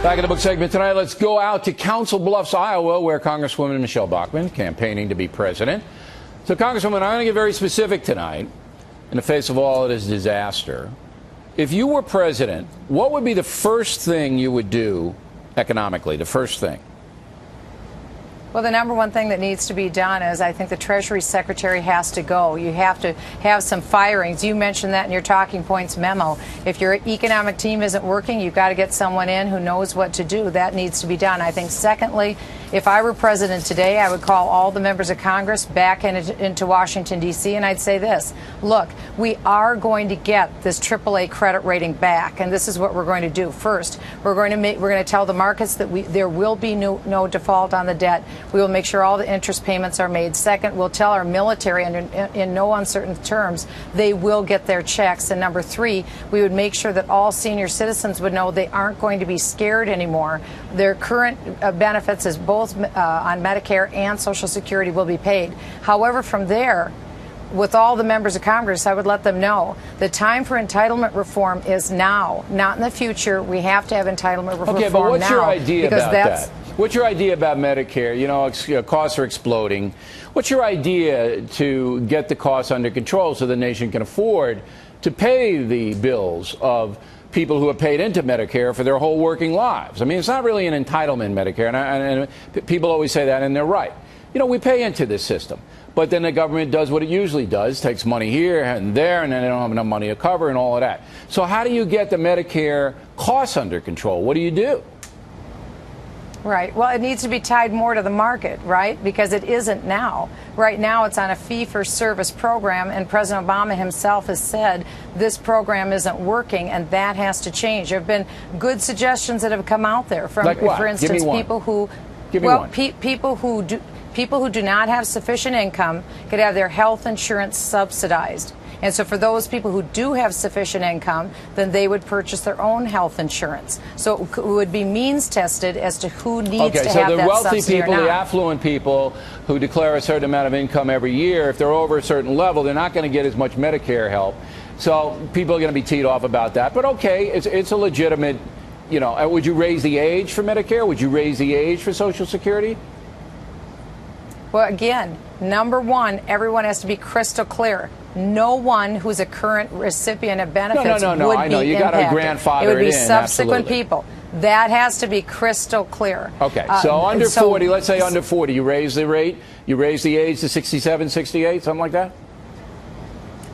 Back in the book segment tonight, let's go out to Council Bluffs, Iowa, where Congresswoman Michelle Bachmann campaigning to be president. So, Congresswoman, I'm going to get very specific tonight in the face of all of this disaster. If you were president, what would be the first thing you would do economically, the first thing? Well, the number one thing that needs to be done is I think the Treasury Secretary has to go. You have to have some firings. You mentioned that in your talking points memo. If your economic team isn't working, you've got to get someone in who knows what to do. That needs to be done. I think, secondly, if I were president today, I would call all the members of Congress back into Washington, D.C., and I'd say this. Look, we are going to get this AAA credit rating back, and this is what we're going to do. First, we're going to tell the markets that there will be no default on the debt. We will make sure all the interest payments are made. Second, we'll tell our military, and in no uncertain terms, they will get their checks. And number three, we would make sure that all senior citizens would know they aren't going to be scared anymore. Their current benefits, as both on Medicare and Social Security, will be paid. However, from there, with all the members of Congress, I would let them know the time for entitlement reform is now, not in the future. We have to have entitlement reform now. Okay, but what's your idea about that? What's your idea about Medicare? You know, costs are exploding. What's your idea to get the costs under control so the nation can afford to pay the bills of people who have paid into Medicare for their whole working lives? I mean, it's not really an entitlement, Medicare, and people always say that, and they're right. You know, we pay into this system, but then the government does what it usually does, takes money here and there, and then they don't have enough money to cover and all of that. So how do you get the Medicare costs under control? What do you do? Right. Well, it needs to be tied more to the market, right? Because it isn't now. Right now, it's on a fee-for-service program, and President Obama himself has said this program isn't working, and that has to change. There have been good suggestions that have come out there from, like what? For instance, people who people who do not have sufficient income could have their health insurance subsidized. And so for those people who do have sufficient income, then they would purchase their own health insurance. So it would be means tested as to who needs to have that subsidy or not. Okay, so the wealthy people, the affluent people who declare a certain amount of income every year, if they're over a certain level, they're not going to get as much Medicare help. So people are going to be teed off about that. But okay, it's a legitimate, you know, would you raise the age for Medicare? Would you raise the age for Social Security? Well, again, number one, everyone has to be crystal clear. No one who's a current recipient of benefits would be impacted. I know. You got to grandfather it would be subsequent absolutely. people. That has to be crystal clear. Okay, so under 40, let's say under 40, you raise the rate, you raise the age to 67, 68, something like that?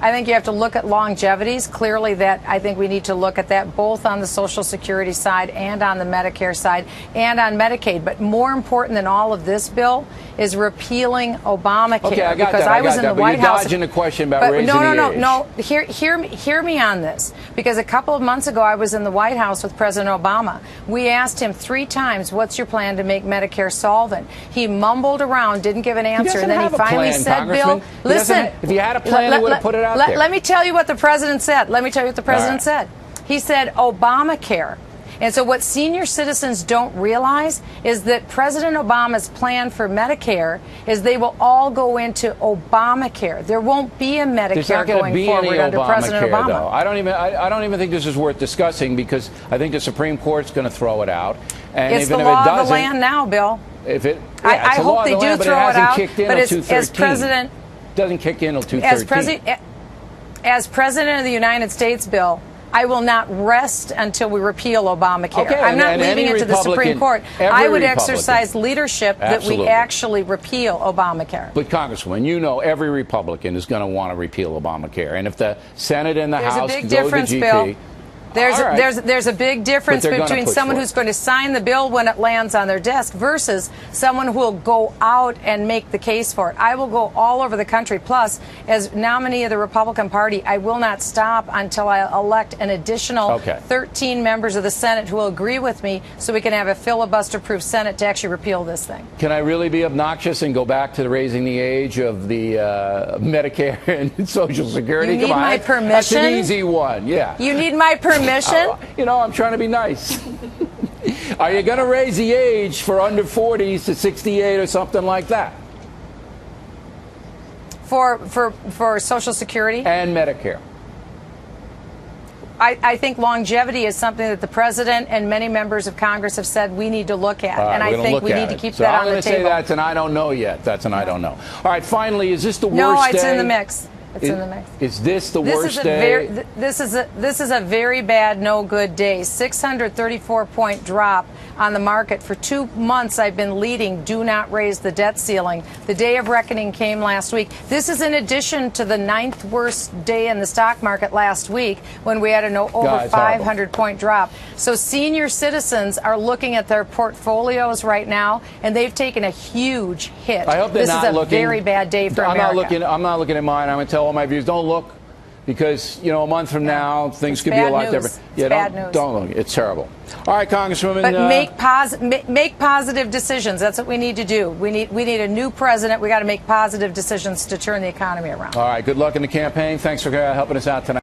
I think you have to look at longevities. Clearly, that I think we need to look at that both on the Social Security side and on the Medicare side and on Medicaid. But more important than all of this, Bill, is repealing Obamacare. Okay, I got because that. I was in the White House. You're dodging the question about raising the age. No. Hear me on this. Because a couple of months ago, I was in the White House with President Obama. We asked him 3 times, "What's your plan to make Medicare solvent?" He mumbled around, didn't give an answer, and then he finally said, "Bill, listen." If he had a plan, he would have put it out there. Let me tell you what the president said. Said. He said Obamacare. And so what senior citizens don't realize is that President Obama's plan for Medicare is they will all go into Obamacare. There won't be a Medicare going forward under President Obama. Though. I don't even think this is worth discussing because I think the Supreme Court's going to throw it out. And it's the law of the land now, Bill. I hope they do throw it out. But as president, doesn't kick in until 2013. As President of the United States, Bill, I will not rest until we repeal Obamacare. Okay, I'm not leaving it to the Supreme Court. I would exercise leadership that we actually repeal Obamacare. But, Congresswoman, you know every Republican is going to want to repeal Obamacare. And if the Senate and the House go to the GP... Bill. There's a big difference between someone who's going to sign the bill when it lands on their desk versus someone who will go out and make the case for it. I will go all over the country. Plus, as nominee of the Republican Party, I will not stop until I elect an additional 13 members of the Senate who will agree with me so we can have a filibuster-proof Senate to actually repeal this thing. Can I really be obnoxious and go back to raising the age of the Medicare and Social Security? You need my permission? That's an easy one, yeah. You need my permission? You know, I'm trying to be nice. Are you going to raise the age for under 40s to 68 or something like that? For Social Security? And Medicare. I think longevity is something that the president and many members of Congress have said we need to look at, and I think we need to keep that on the table. I'm going to say that's an I don't know yet. That's an I don't know. All right, finally, is this the worst day? No, it's in the mix. It's in the mix. Is this the worst day? This is a very bad, no good day. 634-point drop on the market. For 2 months, I've been leading do not raise the debt ceiling. The day of reckoning came last week. This is in addition to the 9th worst day in the stock market last week when we had an over 500-point drop. So senior citizens are looking at their portfolios right now, and they've taken a huge hit. I hope they're not looking. This is a very bad day for America. I'm not looking at mine. I'm going to tell all my viewers, don't look. Because, you know, a month from now, things could be a lot different. Yeah, don't look. It's terrible. All right, Congresswoman. But make positive decisions. That's what we need to do. We need a new president. We got to make positive decisions to turn the economy around. All right. Good luck in the campaign. Thanks for helping us out tonight.